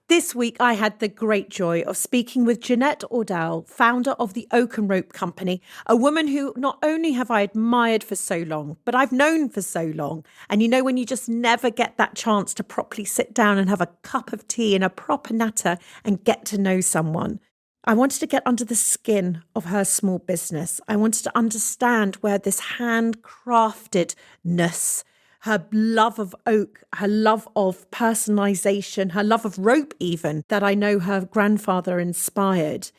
This week, I had the great joy of speaking with Jeanette Aurdal, founder of the Oak and Rope Company, a woman who not only have I admired for so long, but I've known for so long. And you know, when you just never get that chance to properly sit down and have a cup of tea and a proper natter and get to know someone. I wanted to get under the skin of her small business. I wanted to understand where this handcraftedness, her love of oak, her love of personalisation, her love of rope even, that I know her grandfather inspired.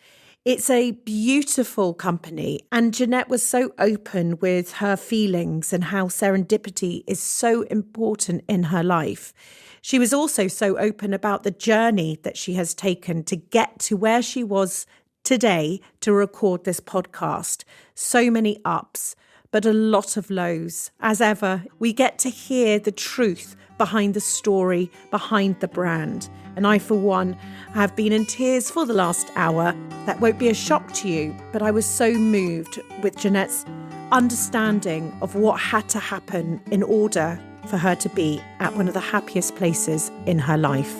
It's a beautiful company. And Jeanette was so open with her feelings and how serendipity is so important in her life. She was also so open about the journey that she has taken to get to where she was today to record this podcast. So many ups, but a lot of lows. As ever, we get to hear the truth behind the story, behind the brand. And I, for one, have been in tears for the last hour. That won't be a shock to you, but I was so moved with Jeanette's understanding of what had to happen in order for her to be at one of the happiest places in her life.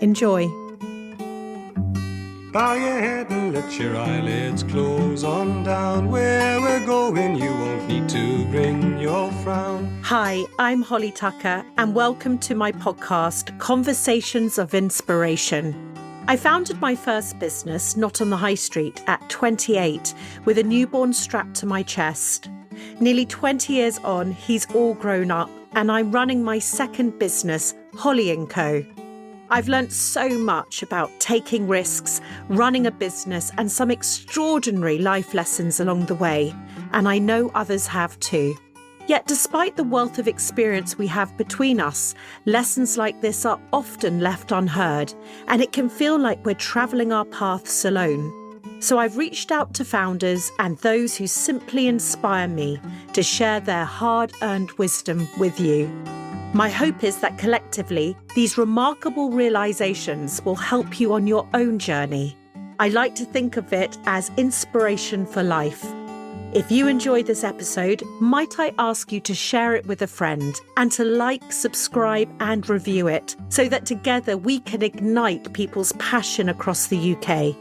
Enjoy. Bow your head and let your eyelids close on down. Where we're going, you won't need to bring your frown. Hi, I'm Holly Tucker, and welcome to my podcast, Conversations of Inspiration. I founded my first business, Not on the High Street, at 28, with a newborn strapped to my chest. Nearly 20 years on, he's all grown up, and I'm running my second business, Holly & Co. I've learnt so much about taking risks, running a business, and some extraordinary life lessons along the way, and I know others have too. Yet despite the wealth of experience we have between us, lessons like this are often left unheard, and it can feel like we're travelling our paths alone. So I've reached out to founders and those who simply inspire me to share their hard-earned wisdom with you. My hope is that collectively, these remarkable realizations will help you on your own journey. I like to think of it as inspiration for life. If you enjoyed this episode, might I ask you to share it with a friend and to like, subscribe and review it so that together we can ignite people's passion across the UK.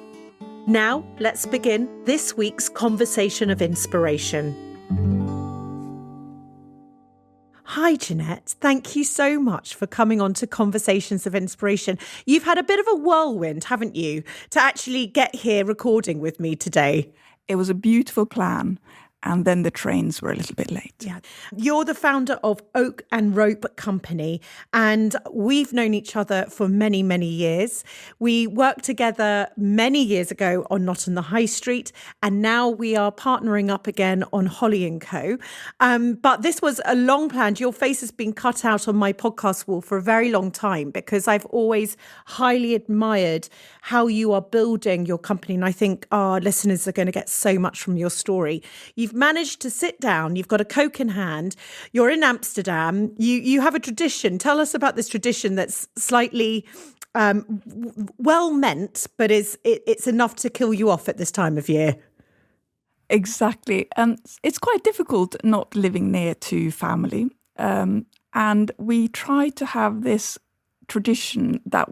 Now, let's begin this week's Conversation of Inspiration. Hi, Jeanette. Thank you so much for coming on to Conversations of Inspiration. You've had a bit of a whirlwind, haven't you, to actually get here recording with me today? It was a beautiful plan. And then the trains were a little bit late. Yeah. You're the founder of Oak and Rope Company, and we've known each other for many, many years. We worked together many years ago on Not on the High Street, and now we are partnering up again on Holly & Co. But this was a long plan. Your face has been cut out on my podcast wall for a very long time because I've always highly admired how you are building your company, and I think our listeners are going to get so much from your story. You've managed to sit down, you've got a Coke in hand, you're in Amsterdam, you have a tradition. Tell us about this tradition that's slightly well meant, but it's enough to kill you off at this time of year. Exactly. And it's quite difficult not living near to family. And we try to have this tradition that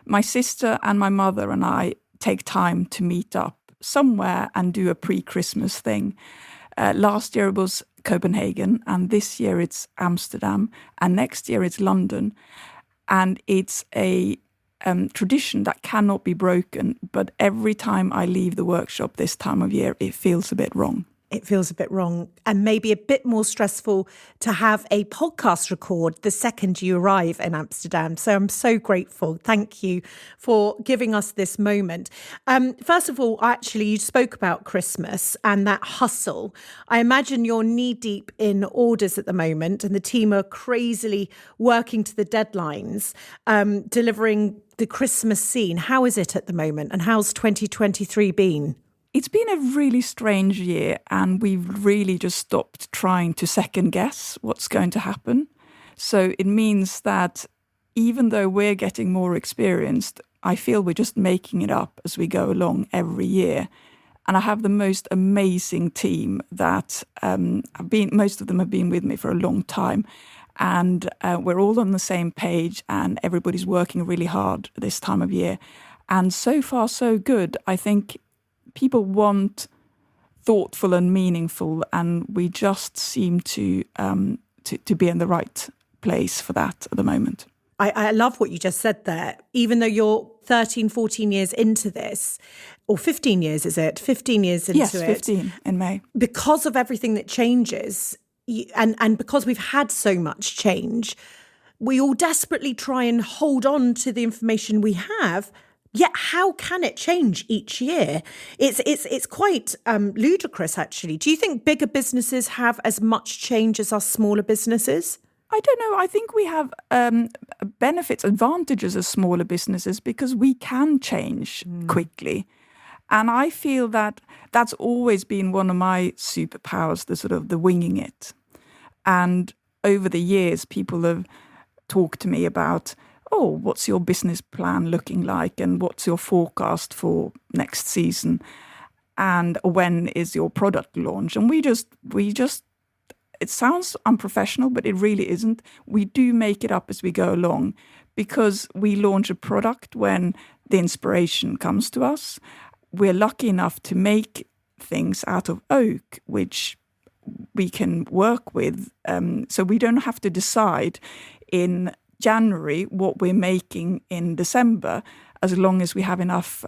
my sister and my mother and I take time to meet up somewhere and do a pre-Christmas thing. Last year it was Copenhagen, and this year it's Amsterdam, and next year it's London. And it's a tradition that cannot be broken, but every time I leave the workshop this time of year, it feels a bit wrong. It feels a bit wrong, and maybe a bit more stressful to have a podcast record the second you arrive in Amsterdam. So I'm so grateful. Thank you for giving us this moment. First of all, actually, you spoke about Christmas and that hustle. I imagine you're knee deep in orders at the moment, and the team are crazily working to the deadlines, delivering the Christmas scene. How is it at the moment, and how's 2023 been? It's been a really strange year, and we've really just stopped trying to second guess what's going to happen. So it means that even though we're getting more experienced, I feel we're just making it up as we go along every year. And I have the most amazing team that most of them have been with me for a long time. and we're all on the same page, and everybody's working really hard this time of year. And so far, so good. I think people want thoughtful and meaningful, and we just seem to be in the right place for that at the moment. I love what you just said there. Even though you're 13, 14 years into this, or 15 years, is it? 15 years into it. Yes, 15 in May. Because of everything that changes, and because we've had so much change, we all desperately try and hold on to the information we have. Yet how can it change each year? It's quite ludicrous, actually. Do you think bigger businesses have as much change as us smaller businesses? I don't know. I think we have benefits, advantages as smaller businesses because we can change quickly. And I feel that that's always been one of my superpowers, the sort of the winging it. And over the years, people have talked to me about, oh, what's your business plan looking like? And what's your forecast for next season? And when is your product launch? And we just, it sounds unprofessional, but it really isn't. We do make it up as we go along because we launch a product when the inspiration comes to us. We're lucky enough to make things out of oak, which we can work with. So we don't have to decide in January what we're making in December, as long as we have enough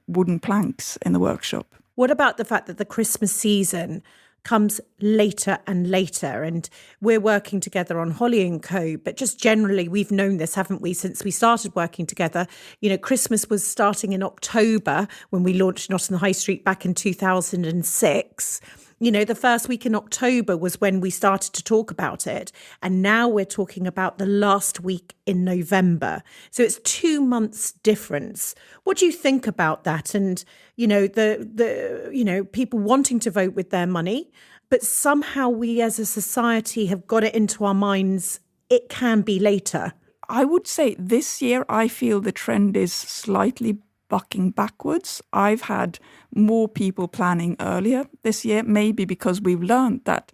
wooden planks in the workshop. What about the fact that the Christmas season comes later and later, and we're working together on Holly & Co, but just generally we've known this, haven't we, since we started working together. You know, Christmas was starting in October when we launched Not on the High Street back in 2006. You know, the first week in October was when we started to talk about it. And now we're talking about the last week in November. So it's 2 months difference. What do you think about that? And, you know, the people wanting to vote with their money, but somehow we as a society have got it into our minds, it can be later. I would say this year, I feel the trend is slightly bucking backwards. I've had more people planning earlier this year, maybe because we've learned that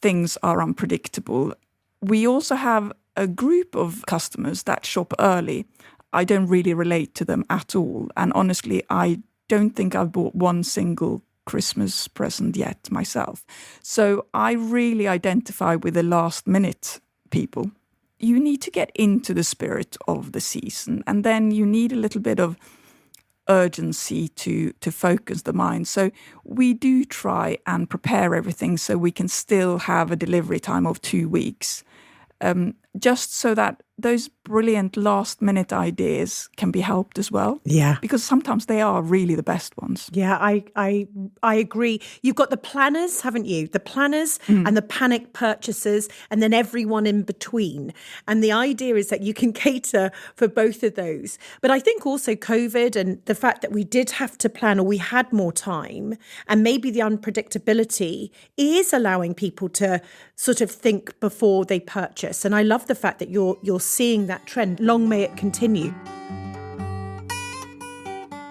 things are unpredictable. We also have a group of customers that shop early. I don't really relate to them at all. And honestly, I don't think I've bought one single Christmas present yet myself. So I really identify with the last minute people. You need to get into the spirit of the season, and then you need a little bit of urgency to focus the mind. So we do try and prepare everything so we can still have a delivery time of 2 weeks, just so that those brilliant last minute ideas can be helped as well. Yeah. Because sometimes they are really the best ones. Yeah, I agree. You've got the planners, haven't you? The planners and the panic purchasers, and then everyone in between. And the idea is that you can cater for both of those. But I think also COVID and the fact that we did have to plan, or we had more time, and maybe the unpredictability is allowing people to sort of think before they purchase. And I love the fact that you're seeing that trend. Long may it continue.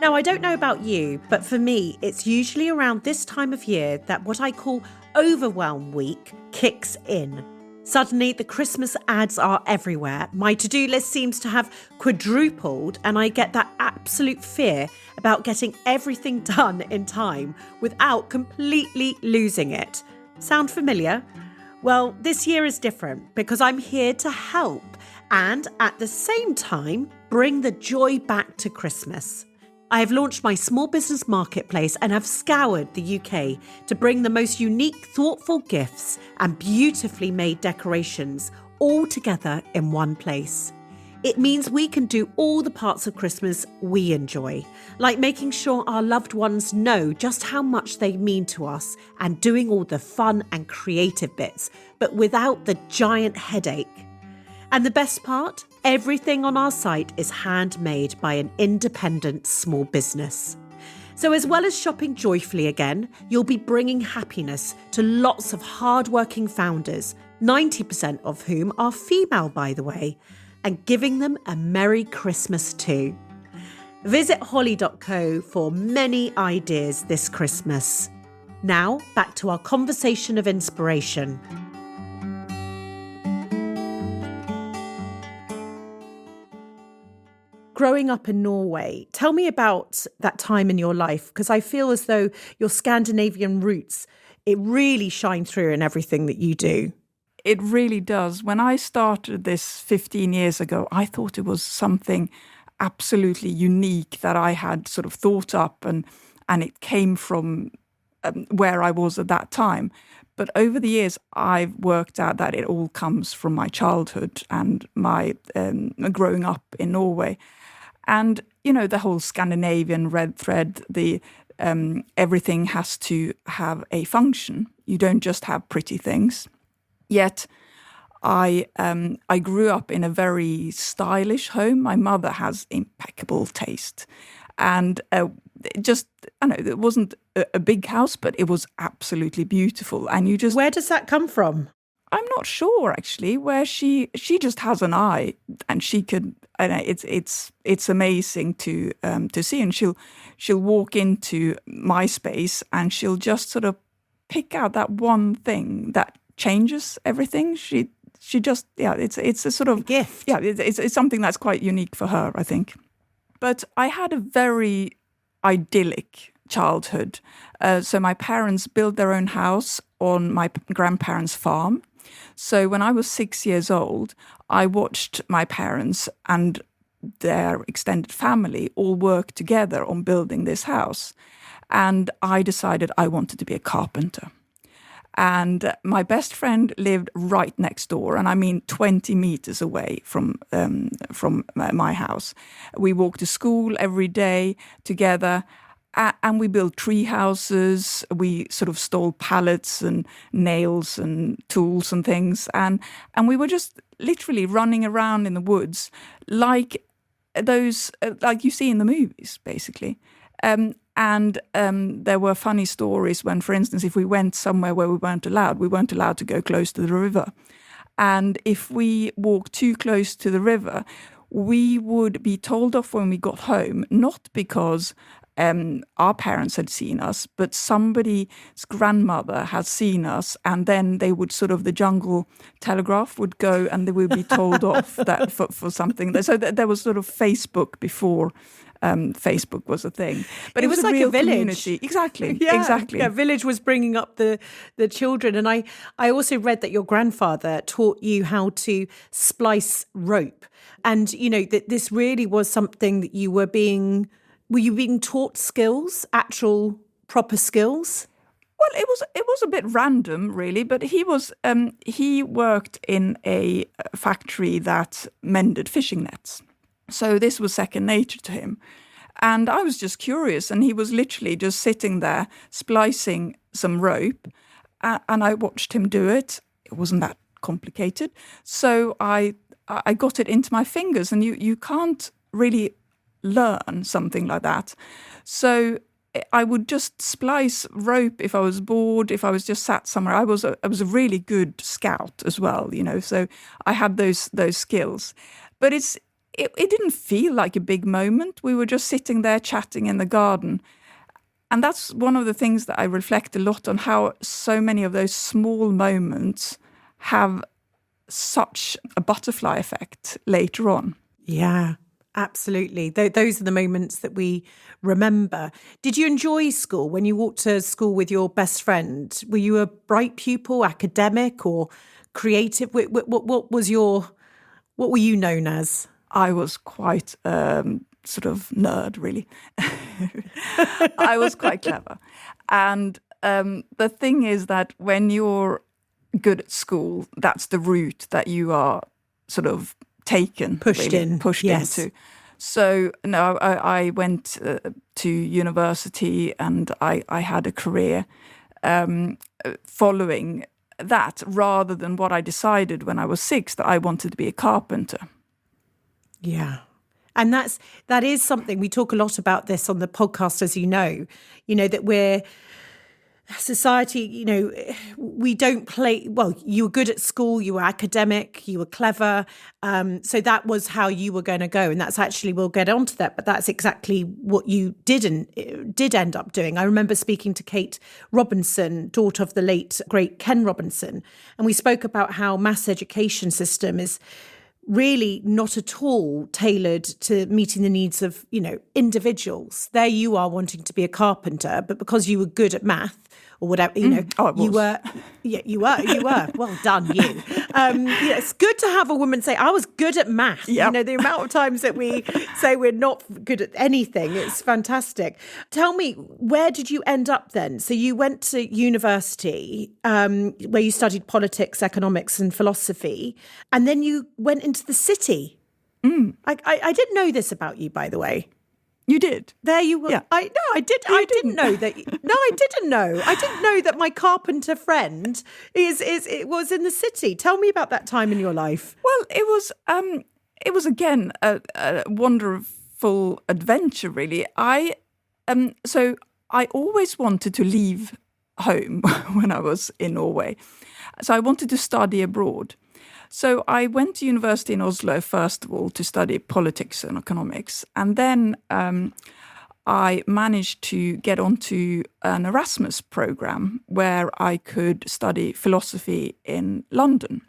Now, I don't know about you, but for me, it's usually around this time of year that what I call overwhelm week kicks in. Suddenly, the Christmas ads are everywhere. My to-do list seems to have quadrupled, and I get that absolute fear about getting everything done in time without completely losing it. Sound familiar? Well, this year is different because I'm here to help and at the same time bring the joy back to Christmas. I have launched my small business marketplace and have scoured the UK to bring the most unique, thoughtful gifts and beautifully made decorations all together in one place. It means we can do all the parts of Christmas we enjoy, like making sure our loved ones know just how much they mean to us and doing all the fun and creative bits, but without the giant headache. And the best part? Everything on our site is handmade by an independent small business. So as well as shopping joyfully again, you'll be bringing happiness to lots of hardworking founders, 90% of whom are female, by the way, and giving them a Merry Christmas too. Visit holly.co for many ideas this Christmas. Now, back to our conversation of inspiration. growing up in Norway, tell me about that time in your life, because I feel as though your Scandinavian roots, it really shine through in everything that you do. It really does. When I started this 15 years ago, I thought it was something absolutely unique that I had sort of thought up, and it came from where I was at that time. But over the years, I've worked out that it all comes from my childhood and my growing up in Norway. And, you know, the whole Scandinavian red thread, the everything has to have a function. You don't just have pretty things. Yet I grew up in a very stylish home. My mother has impeccable taste. And it wasn't a big house, but it was absolutely beautiful. And you just... Where does that come from? I'm not sure, actually, where she just has an eye, and she could... It's amazing to see. And she'll walk into my space and she'll just sort of pick out that one thing that changes everything. She just, it's a sort of gift. Yeah, it's something that's quite unique for her, I think. But I had a very idyllic childhood. So my parents built their own house on my grandparents' farm. So when I was 6 years old, I watched my parents and their extended family all work together on building this house. And I decided I wanted to be a carpenter. And my best friend lived right next door, and I mean 20 meters away from my house. We walked to school every day together, and we built tree houses. We sort of stole pallets and nails and tools and things, and we were just literally running around in the woods like those like you see in the movies, basically. And there were funny stories when, for instance, if we went somewhere where we weren't allowed to go close to the river. And if we walked too close to the river, we would be told off when we got home, not because our parents had seen us, but somebody's grandmother had seen us, and then they would the jungle telegraph would go and they would be told off that for something. So there was sort of Facebook before Facebook was a thing, but it was like a real a village. Community. Exactly. Yeah, village was bringing up the children. And I also read that your grandfather taught you how to splice rope, and you know that this really was something that you were being taught skills, actual proper skills. Well, it was a bit random, really, but he worked in a factory that mended fishing nets. So this was second nature to him. And I was just curious, and he was literally just sitting there splicing some rope, and I watched him do it. It wasn't that complicated. So I got it into my fingers, and you can't really learn something like that. So I would just splice rope if I was bored, if I was just sat somewhere. I was a really good scout as well, you know, so I had those skills. But it didn't feel like a big moment. We were just sitting there chatting in the garden. And that's one of the things that I reflect a lot on, how so many of those small moments have such a butterfly effect later on. Yeah, absolutely. Those are the moments that we remember. Did you enjoy school when you walked to school with your best friend? Were you a bright pupil, academic or creative? What were you known as? I was quite sort of nerd, really. I was quite clever. And the thing is that when you're good at school, that's the route that you are sort of pushed into. So no, I went to university, and I had a career following that, rather than what I decided when I was 6, that I wanted to be a carpenter. Yeah. And that is something we talk a lot about this on the podcast, as you know, that we're society, we don't play, well, you were good at school, you were academic, you were clever. So that was how you were going to go. And that's actually, we'll get onto that, but that's exactly what you did end up doing. I remember speaking to Kate Robinson, daughter of the late, great Ken Robinson. And we spoke about how mass education system is really not at all tailored to meeting the needs of, individuals. There you are wanting to be a carpenter, but because you were good at math or whatever, you were. Well done, you. It's good to have a woman say, I was good at math. Yep. The amount of times that we say we're not good at anything, it's fantastic. Tell me, where did you end up then? So you went to university where you studied politics, economics and philosophy, and then you went into the city. I didn't know this about you, by the way. You did? There you were. Yeah. I didn't know that. No, I didn't know. I didn't know that my carpenter friend was in the city. Tell me about that time in your life. Well, it was again a wonderful adventure, really. I always wanted to leave home when I was in Norway. So I wanted to study abroad. So I went to university in Oslo, first of all, to study politics and economics. And then I managed to get onto an Erasmus program where I could study philosophy in London.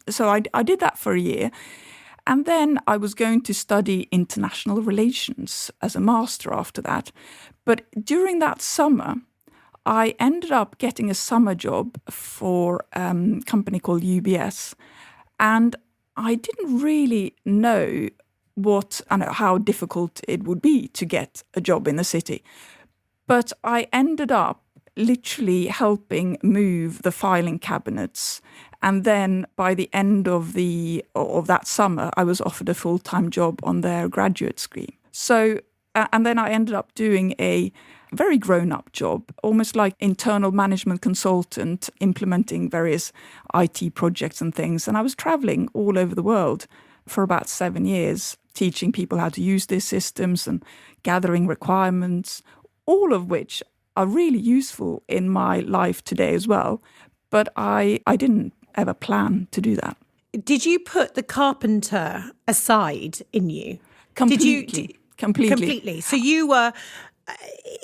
So I did that for a year. And then I was going to study international relations as a master after that. But during that summer, I ended up getting a summer job for a company called UBS. And I didn't really know how difficult it would be to get a job in the city. But I ended up literally helping move the filing cabinets. And then by the end of that summer, I was offered a full-time job on their graduate scheme. So, and then I ended up doing a very grown-up job, almost like internal management consultant, implementing various IT projects and things. And I was traveling all over the world for about 7 years, teaching people how to use these systems and gathering requirements, all of which are really useful in my life today as well. But I didn't ever plan to do that. Did you put the carpenter aside in you? Completely. Completely. So you were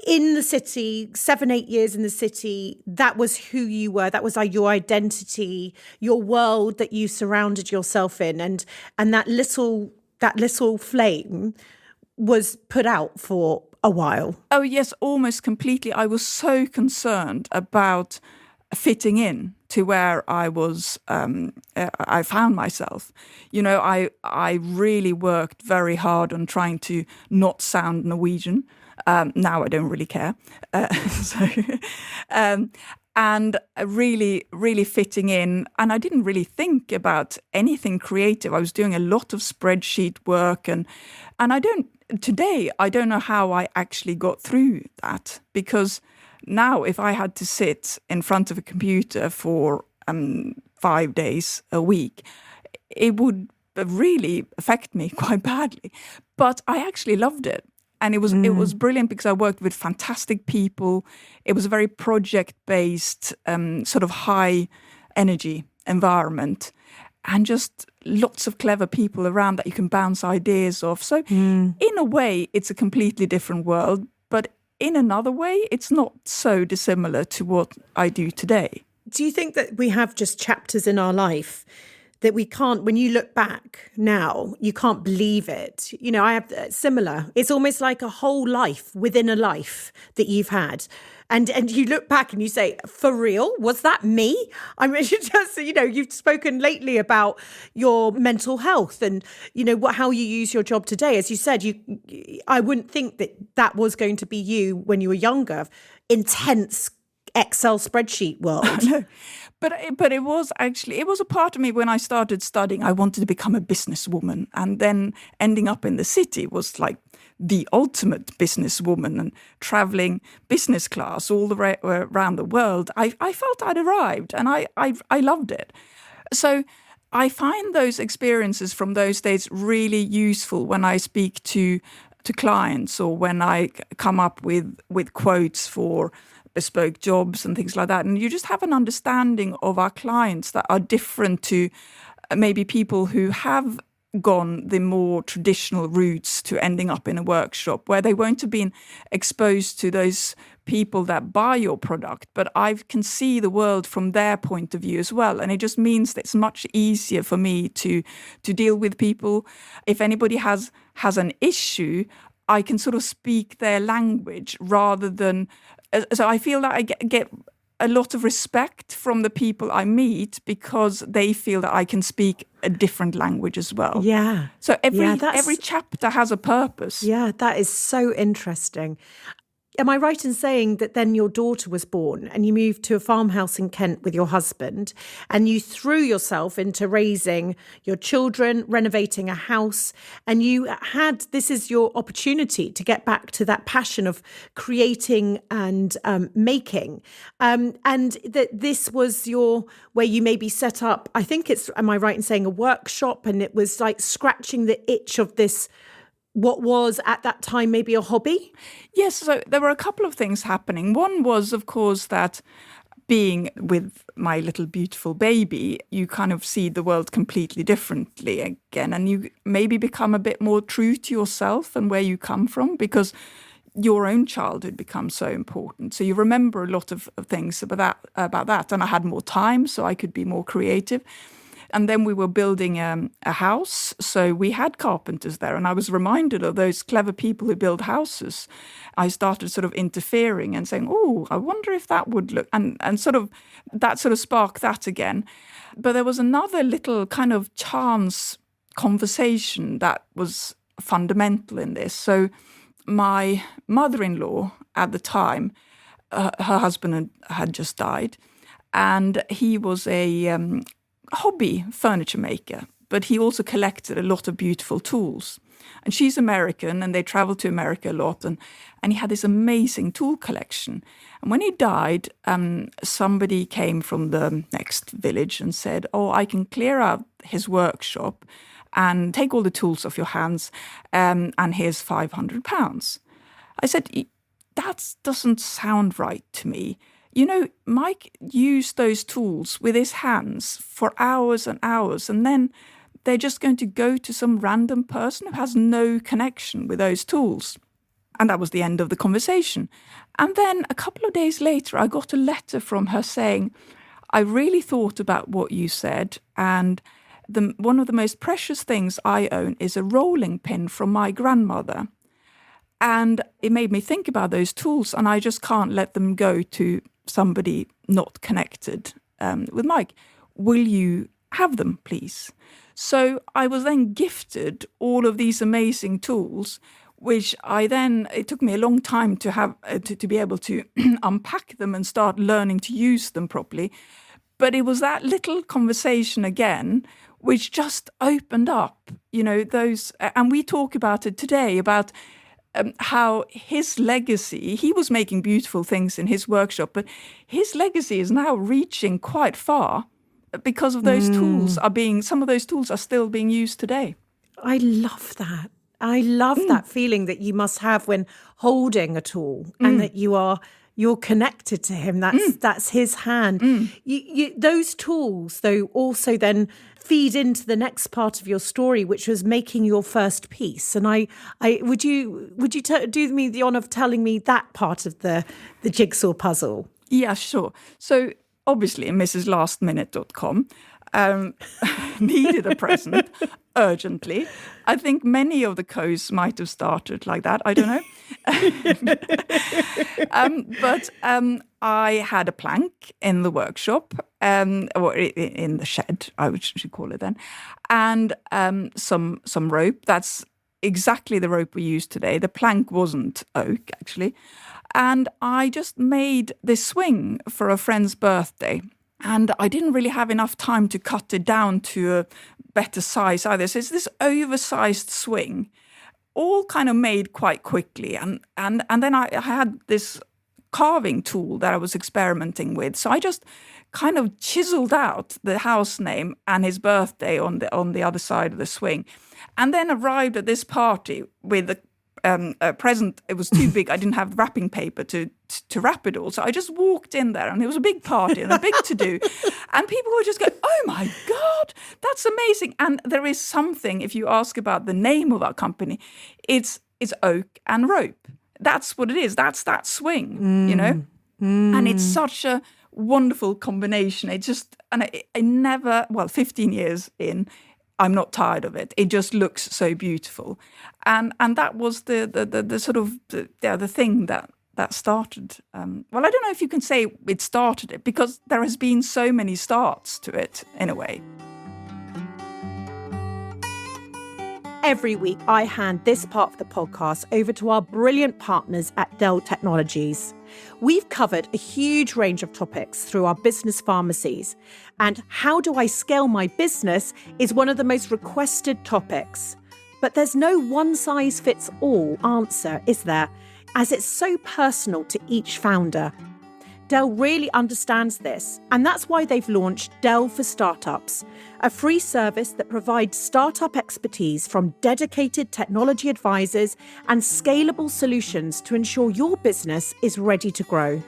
in the city, 7-8 years in the city. That was who you were. That was your identity, your world that you surrounded yourself in, and that little flame was put out for a while. Oh yes, almost completely. I was so concerned about fitting in to where I was. I found myself. I really worked very hard on trying to not sound Norwegian. Now I don't really care. And really, really fitting in. And I didn't really think about anything creative. I was doing a lot of spreadsheet work. And I don't know how I actually got through that. Because now if I had to sit in front of a computer for 5 days a week, it would really affect me quite badly. But I actually loved it. And it was brilliant because I worked with fantastic people. It was a very project-based, sort of high-energy environment, and just lots of clever people around that you can bounce ideas off. So in a way, it's a completely different world. But in another way, it's not so dissimilar to what I do today. Do you think that we have just chapters in our life that we can't, when you look back now, you can't believe it? I have similar. It's almost like a whole life within a life that you've had. And you look back and you say, for real? Was that me? I mean, you've spoken lately about your mental health and, how you use your job today. As you said, I wouldn't think that was going to be you when you were younger. Intense Excel spreadsheet world. No. But it was a part of me when I started studying. I wanted to become a businesswoman, and then ending up in the city was like the ultimate businesswoman, and traveling business class all around the world. I felt I'd arrived, and I loved it. So I find those experiences from those days really useful when I speak to clients, or when I come up with quotes for bespoke jobs and things like that. And you just have an understanding of our clients that are different to maybe people who have gone the more traditional routes to ending up in a workshop where they won't have been exposed to those people that buy your product, but I can see the world from their point of view as well. And it just means that it's much easier for me to deal with people. If anybody has an issue, I can sort of speak their language rather than... So I feel that I get a lot of respect from the people I meet because they feel that I can speak a different language as well. Yeah. So every chapter has a purpose. Yeah, that is so interesting. Am I right in saying that then your daughter was born and you moved to a farmhouse in Kent with your husband and you threw yourself into raising your children, renovating a house, and you had, this is your opportunity to get back to that passion of creating and making. And that this was where you maybe set up, I think am I right in saying a workshop, and it was like scratching the itch of this, what was at that time maybe a hobby? Yes, so there were a couple of things happening. One was, of course, that being with my little beautiful baby, you kind of see the world completely differently again, and you maybe become a bit more true to yourself and where you come from, because your own childhood becomes so important. So you remember a lot of things about that. And I had more time, so I could be more creative. And then we were building a house, so we had carpenters there. And I was reminded of those clever people who build houses. I started sort of interfering and saying, oh, I wonder if that would look... And sort of that sort of sparked that again. But there was another little kind of chance conversation that was fundamental in this. So my mother-in-law at the time, her husband had just died, and he was a... hobby furniture maker, but he also collected a lot of beautiful tools. And she's American, and they traveled to America a lot, and he had this amazing tool collection. And when he died, somebody came from the next village and said, oh, I can clear out his workshop and take all the tools off your hands, and here's £500. I said, that doesn't sound right to me. You know, Mike used those tools with his hands for hours and hours, and then they're just going to go to some random person who has no connection with those tools. And that was the end of the conversation. And then a couple of days later, I got a letter from her saying, I really thought about what you said, and one of the most precious things I own is a rolling pin from my grandmother. And it made me think about those tools, and I just can't let them go to somebody not connected with Mike. Will you have them, please? So I was then gifted all of these amazing tools, which it took me a long time to have to be able to unpack them and start learning to use them properly. But it was that little conversation again, which just opened up, those, and we talk about it today, about how his legacy, he was making beautiful things in his workshop, but his legacy is now reaching quite far because of those tools some of those tools are still being used today. I love that. I love that feeling that you must have when holding a tool and that you're connected to him. That's his hand. Those tools, though, also then feed into the next part of your story, which was making your first piece. And I would you do me the honour of telling me that part of the jigsaw puzzle? Yeah, sure. So obviously, mrslastminute.com needed a present urgently. I think many of the co's might have started like that. I don't know. But I had a plank in the workshop, or in the shed, I should call it then, and some rope. That's exactly the rope we use today. The plank wasn't oak, actually. And I just made this swing for a friend's birthday. And I didn't really have enough time to cut it down to a better size either. So it's this oversized swing, all kind of made quite quickly. And then I had this carving tool that I was experimenting with. So I just kind of chiseled out the house name and his birthday on the other side of the swing. And then arrived at this party with present. It was too big. I didn't have wrapping paper to wrap it all. So I just walked in there, and it was a big party and a big to-do. And people were just going, oh my God, that's amazing. And there is something, if you ask about the name of our company, it's oak and rope. That's what it is. That's that swing, you know? And it's such a wonderful combination. It just, and I never, 15 years in, I'm not tired of it. It just looks so beautiful. And that was the sort of, the thing that started. I don't know if you can say it started it, because there has been so many starts to it in a way. Every week, I hand this part of the podcast over to our brilliant partners at Dell Technologies. We've covered a huge range of topics through our business pharmacies, and how do I scale my business is one of the most requested topics. But there's no one-size-fits-all answer, is there? As it's so personal to each founder. Dell really understands this, and that's why they've launched Dell for Startups, a free service that provides startup expertise from dedicated technology advisors and scalable solutions to ensure your business is ready to grow.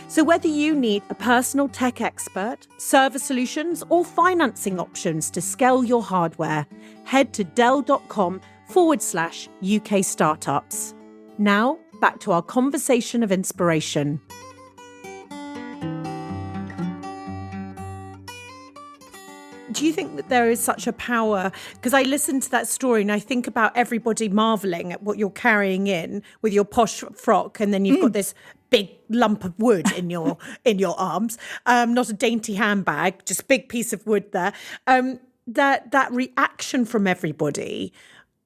So whether you need a personal tech expert, server solutions, or financing options to scale your hardware, head to dell.com/UK startups. Now, back to our conversation of inspiration. Do you think that there is such a power? Because I listened to that story and I think about everybody marvelling at what you're carrying in with your posh frock, and then you've got this big lump of wood in your arms, not a dainty handbag, just big piece of wood there. That reaction from everybody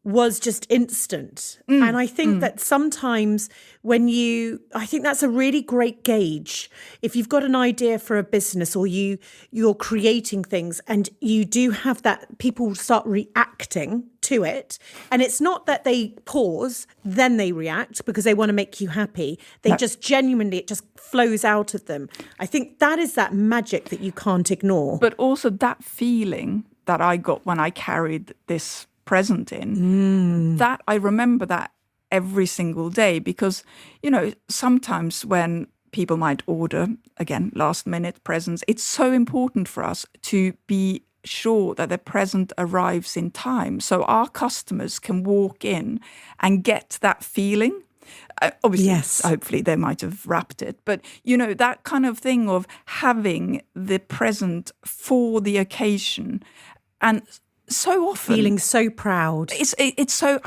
was just instant. And I think that sometimes I think that's a really great gauge. If you've got an idea for a business, or you're creating things and you do have that, people start reacting to it. And it's not that they pause, then they react because they want to make you happy. They just genuinely, it just flows out of them. I think that is that magic that you can't ignore. But also that feeling that I got when I carried this present in, that I remember that every single day, because, sometimes when people might order, again, last minute presents, it's so important for us to be sure that the present arrives in time so our customers can walk in and get that feeling. Obviously, yes. Hopefully they might have wrapped it, but that kind of thing of having the present for the occasion. And so often feeling so proud. It's so,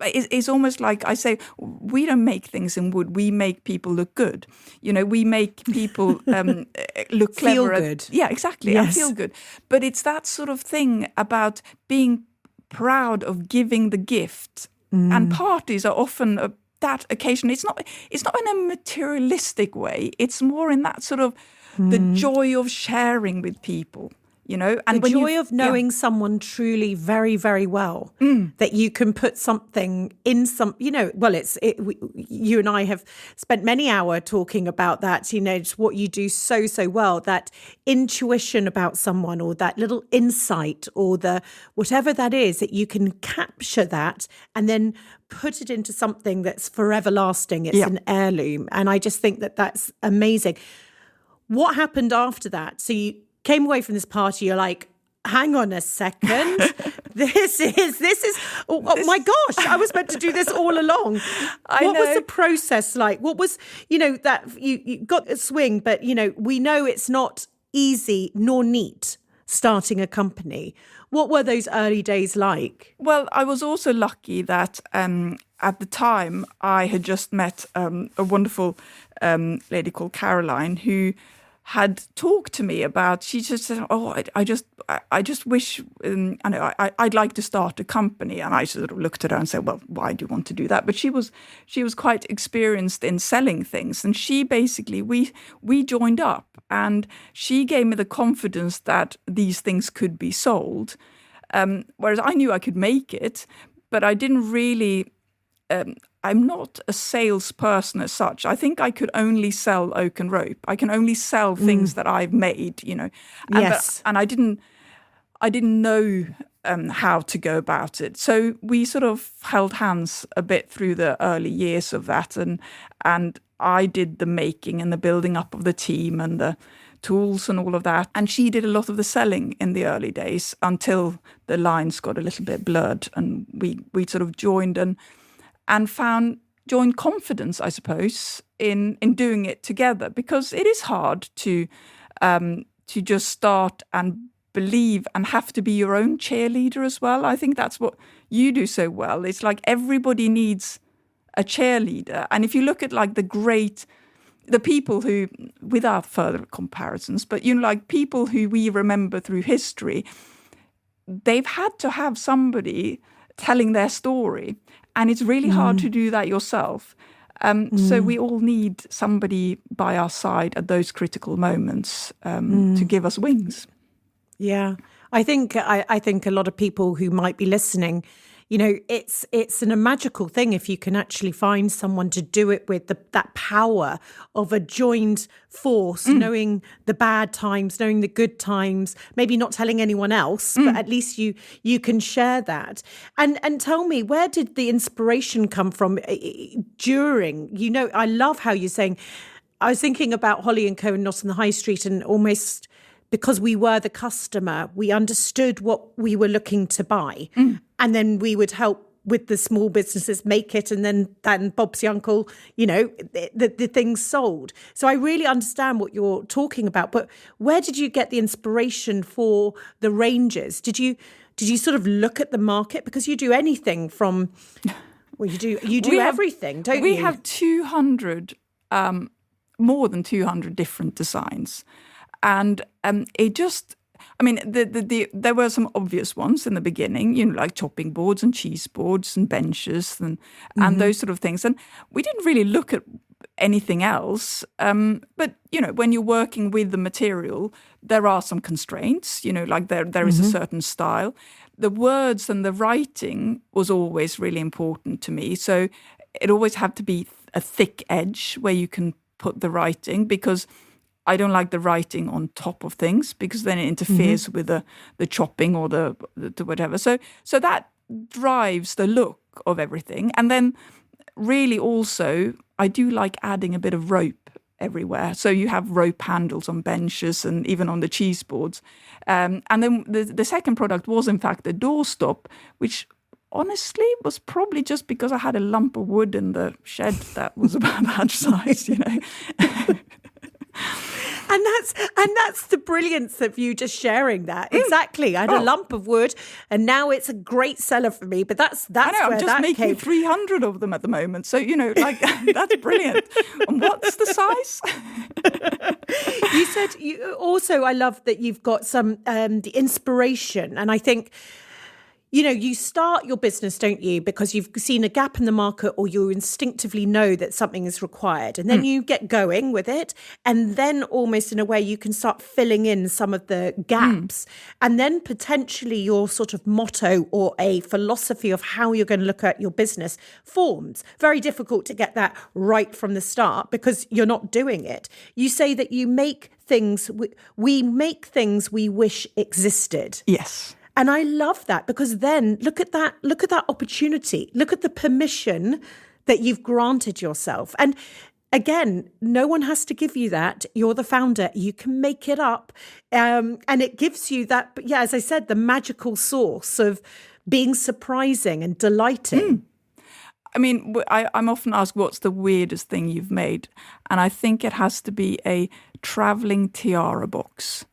it's almost like I say, we don't make things in wood. We make people look good. We make people look clever. Feel good. Yeah, exactly. Yes. And feel good. But it's that sort of thing about being proud of giving the gift. And parties are often that occasion. It's not in a materialistic way. It's more in that sort of the joy of sharing with people. And the joy of knowing someone truly very, very well, that you can put something in you and I have spent many hours talking about that, it's what you do so, so well, that intuition about someone, or that little insight, or the whatever that is, that you can capture that and then put it into something that's forever lasting. It's an heirloom. And I just think that that's amazing. What happened after that? So you came away from this party, you're like, hang on a second, this is, oh my gosh, I was meant to do this all along. What was the process like? What was, that you got a swing, but, we know it's not easy nor neat starting a company. What were those early days like? Well, I was also lucky that at the time I had just met a wonderful lady called Caroline, who had talked to me about, she just said, I just wish, I'd like to start a company. And I sort of looked at her and said, well, why do you want to do that? But she was quite experienced in selling things. And she basically, we joined up, and she gave me the confidence that these things could be sold. Whereas I knew I could make it, but I didn't really, I'm not a salesperson as such. I think I could only sell oak and rope. I can only sell things that I've made, And, yes. and I didn't know how to go about it. So we sort of held hands a bit through the early years of that, and I did the making and the building up of the team and the tools and all of that. And she did a lot of the selling in the early days until the lines got a little bit blurred, and we sort of joined and found joined confidence, I suppose, in doing it together, because it is hard to just start and believe and have to be your own cheerleader as well. I think that's what you do so well. It's like everybody needs a cheerleader. And if you look at like the people who, without further comparisons, but like people who we remember through history, they've had to have somebody telling their story. And it's really hard to do that yourself. So we all need somebody by our side at those critical moments to give us wings. Yeah, I think a lot of people who might be listening, it's a magical thing if you can actually find someone to do it with, that power of a joined force, knowing the bad times, knowing the good times, maybe not telling anyone else, but at least you can share that. And tell me, where did the inspiration come from during? I love how you're saying. I was thinking about Holly and Co and Not on the High Street, and almost, because we were the customer, we understood what we were looking to buy. And then we would help with the small businesses make it. And then Bob's your uncle, the things sold. So I really understand what you're talking about. But where did you get the inspiration for the ranges? Did you sort of look at the market? Because you do anything from, you do everything, don't you? We have 200, more than 200 different designs. And it just, there were some obvious ones in the beginning, like chopping boards and cheese boards and benches and those sort of things. And we didn't really look at anything else. But, when you're working with the material, there are some constraints, like there is a certain style. The words and the writing was always really important to me. So it always had to be a thick edge where you can put the writing, because I don't like the writing on top of things, because then it interferes with the chopping or the whatever. So that drives the look of everything. And then really also, I do like adding a bit of rope everywhere. So you have rope handles on benches and even on the cheese boards. And then the second product was in fact a doorstop, which honestly was probably just because I had a lump of wood in the shed that was about that size, And that's the brilliance of you just sharing that. Exactly. I had a lump of wood, and now it's a great seller for me. But that's I know, where I'm just that making came. 300 of them at the moment. So that's brilliant. And what's the size? You said you also. I love that you've got some the inspiration, and I think. You start your business, don't you, because you've seen a gap in the market, or you instinctively know that something is required. And then you get going with it. And then almost in a way you can start filling in some of the gaps. And then potentially your sort of motto or a philosophy of how you're going to look at your business forms. Very difficult to get that right from the start because you're not doing it. You say that you make things, we make things we wish existed. Yes. And I love that, because then look at that opportunity, look at the permission that you've granted yourself. And again, no one has to give you that. You're the founder. You can make it up. And it gives you that, as I said, the magical source of being surprising and delighting. I'm often asked, what's the weirdest thing you've made? And I think it has to be a traveling tiara box.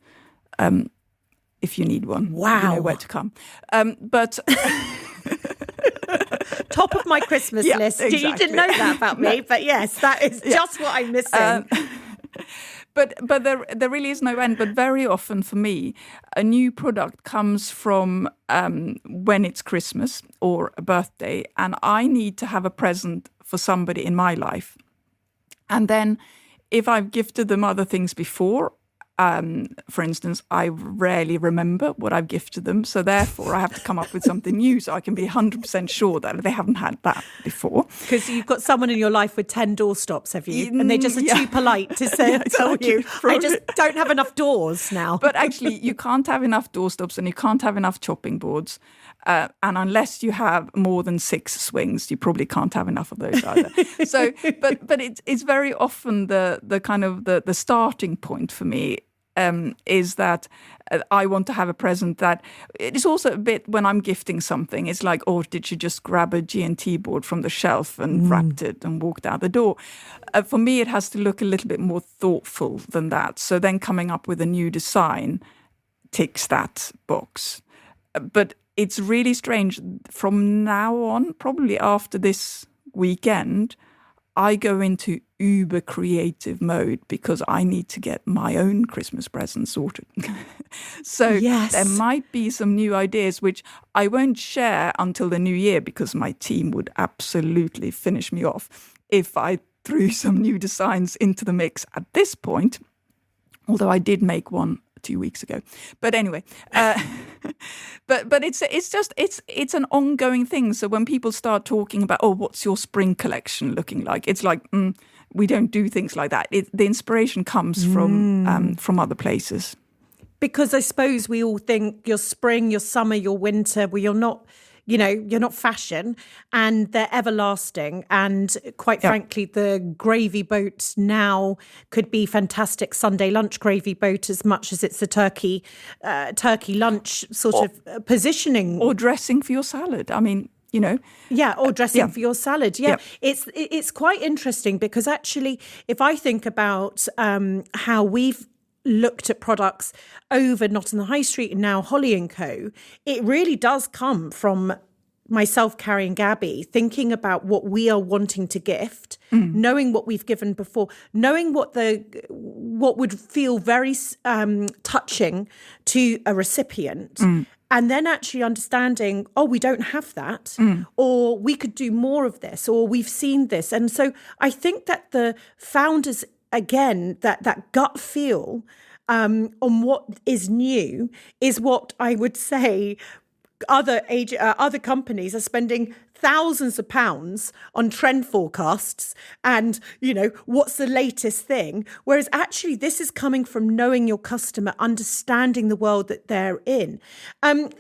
If you need one, wow, you know where to come. But top of my Christmas list. Exactly. You didn't know that about me, but yes, that is just what I'm missing. But there really is no end. But very often for me, a new product comes from when it's Christmas or a birthday, and I need to have a present for somebody in my life. And then if I've gifted them other things before, for instance, I rarely remember what I've gifted them. So therefore, I have to come up with something new so I can be 100% sure that they haven't had that before. Because you've got someone in your life with 10 doorstops, have you? And they just are too polite to say, Yeah, tell exactly. you, I just don't have enough doors now. But actually, you can't have enough doorstops and you can't have enough chopping boards. And unless you have more than 6 swings, you probably can't have enough of those either. So, but it's very often the kind of the starting point for me is that I want to have a present that it is also a bit when I'm gifting something. It's like, oh, did you just grab a G&T board from the shelf and wrapped it and walked out the door? For me, it has to look a little bit more thoughtful than that. So then coming up with a new design ticks that box. But it's really strange. From now on, probably after this weekend, I go into uber creative mode because I need to get my own Christmas present sorted. So Yes. there might be some new ideas, which I won't share until the new year because my team would absolutely finish me off if I threw some new designs into the mix at this point. Although I did make one 2 weeks ago, but anyway, but it's an ongoing thing. So when people start talking about, oh, what's your spring collection looking like? It's like we don't do things like that. The inspiration comes from other places. Because I suppose we all think your spring, your summer, your winter, well, you're not fashion, and they're everlasting. And quite frankly, the gravy boat now could be fantastic Sunday lunch gravy boat as much as it's a turkey lunch sort of positioning. Or dressing for your salad. I mean, you know. Yeah, or dressing for your salad. Yeah. It's quite interesting because actually, if I think about how we've looked at products over Not on the High Street and now Holly & Co., it really does come from myself, Carrie and Gabby, thinking about what we are wanting to gift, knowing what we've given before, knowing what would feel very touching to a recipient, and then actually understanding, oh, we don't have that, or we could do more of this, or we've seen this. And so I think that the founders, again, that gut feel on what is new is what I would say other companies are spending thousands of pounds on trend forecasts and, what's the latest thing? Whereas actually this is coming from knowing your customer, understanding the world that they're in.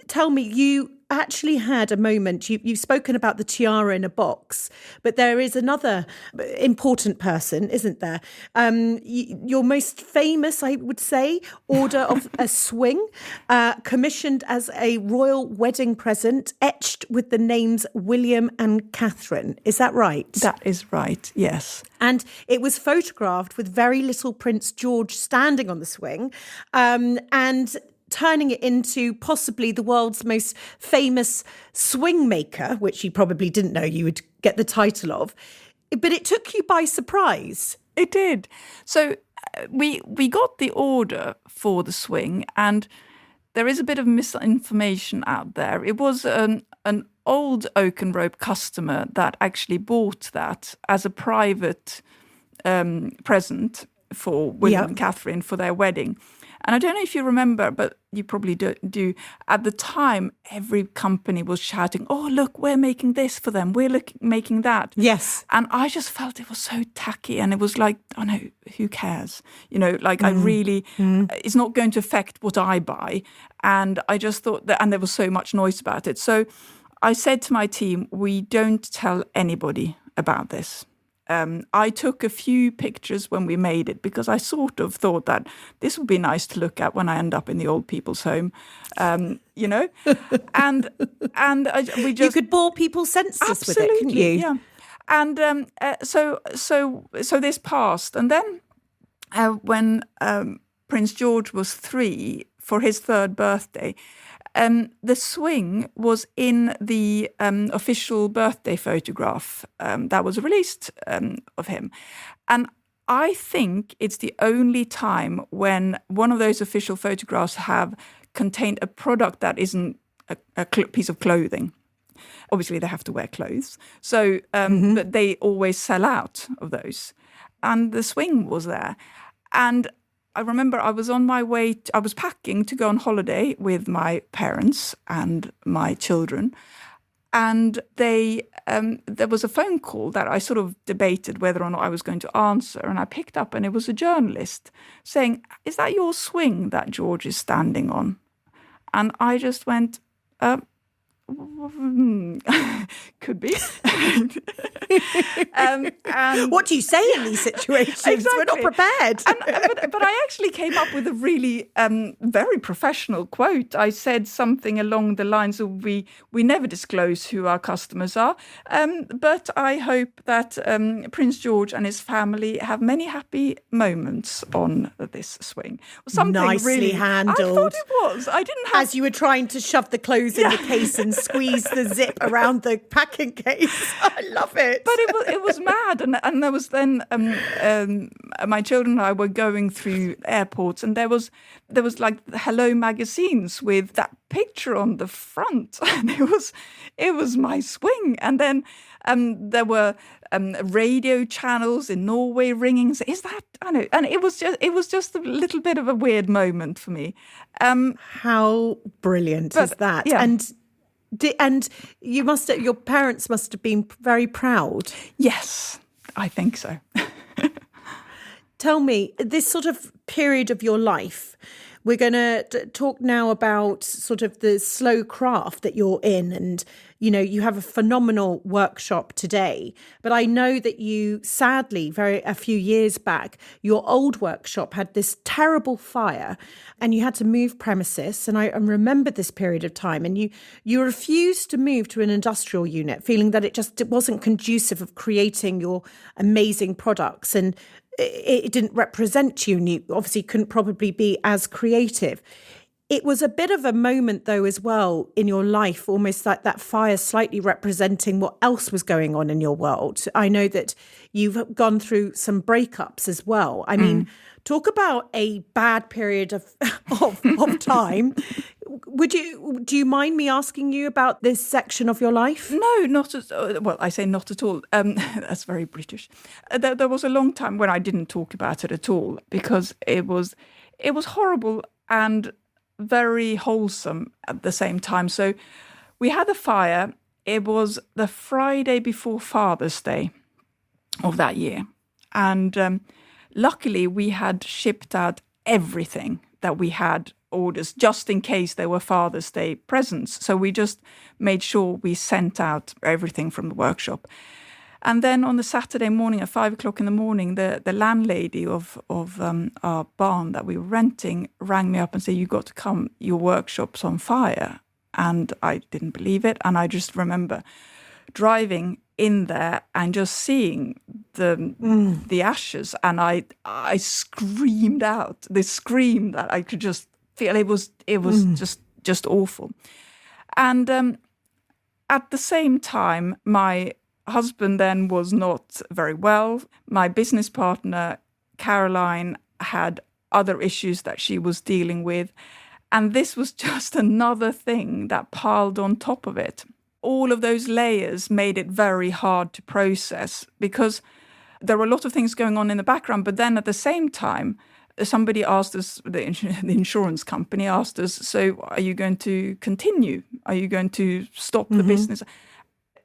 Tell me, you actually had a moment, you've spoken about the tiara in a box, but there is another important person, isn't there? Your most famous, I would say, order of a swing, commissioned as a royal wedding present, etched with the names William and Catherine. Is that right? That is right, yes. And it was photographed with very little Prince George standing on the swing, and turning it into possibly the world's most famous swing maker, which you probably didn't know you would get the title of. But it took you by surprise. It did. So we got the order for the swing, and there is a bit of misinformation out there. It was an old Oak and Rope customer that actually bought that as a private present for William and Catherine for their wedding. And I don't know if you remember, but you probably do. At the time, every company was shouting, oh, look, we're making this for them. We're making that. Yes. And I just felt it was so tacky. And it was like, oh, no, who cares? I really, it's not going to affect what I buy. And I just thought that, and there was so much noise about it. So I said to my team, we don't tell anybody about this. I took a few pictures when we made it because I sort of thought that this would be nice to look at when I end up in the old people's home, and we just, you could bore people's senses with it, couldn't you? Yeah. And so this passed, and then when Prince George was 3 for his 3rd birthday. The swing was in the official birthday photograph that was released of him. And I think it's the only time when one of those official photographs have contained a product that isn't a piece of clothing. Obviously, they have to wear clothes. So but they always sell out of those. And the swing was there. And I remember I was on my way, I was packing to go on holiday with my parents and my children. And there was a phone call that I sort of debated whether or not I was going to answer. And I picked up, and it was a journalist saying, "Is that your swing that George is standing on?" And I just went, could be. And what do you say in these situations? Exactly. We're not prepared. But I actually came up with a really very professional quote. I said something along the lines of, we never disclose who our customers are, but I hope that Prince George and his family have many happy moments on this swing. Something Nicely really handled. I thought it was. I didn't have... As you were trying to shove the clothes in the case and squeeze the zip around the packing case. I love it. But it was mad. And there was then my children and I were going through airports, and there was like Hello magazines with that picture on the front. And it was my swing. And then there were radio channels in Norway ringing. So is that, I know, and it was just a little bit of a weird moment for me. How brilliant is that? Yeah. And your parents must have been very proud. Yes, I think so. Tell me, this sort of period of your life, we're going to talk now about sort of the slow craft that you're in. And, you know, you have a phenomenal workshop today. But I know that you, sadly, a few years back, your old workshop had this terrible fire and you had to move premises. And I remember this period of time. And you refused to move to an industrial unit, feeling that it wasn't conducive of creating your amazing products. And it didn't represent you, and you obviously couldn't probably be as creative. It was a bit of a moment, though, as well, in your life, almost like that fire slightly representing what else was going on in your world. I know that you've gone through some breakups as well. I mean, talk about a bad period of time. Do you mind me asking you about this section of your life? No, not at all. Well, I say not at all. That's very British. There was a long time when I didn't talk about it at all, because it was horrible and very wholesome at the same time. So we had a fire. It was the Friday before Father's Day of that year. And luckily we had shipped out everything that we had orders, just in case there were Father's Day presents. So we just made sure we sent out everything from the workshop. And then on the Saturday morning at 5 o'clock in the morning, the landlady of our barn that we were renting rang me up and said, "You got to come, your workshop's on fire." And I didn't believe it. And I just remember driving in there and just seeing the ashes. And I screamed out this scream that I could just feel. It was just awful. And at the same time, my husband then was not very well. My business partner, Caroline, had other issues that she was dealing with. And this was just another thing that piled on top of it. All of those layers made it very hard to process, because there were a lot of things going on in the background. But then at the same time, somebody asked us, the insurance company asked us, "So are you going to continue? Are you going to stop the business?"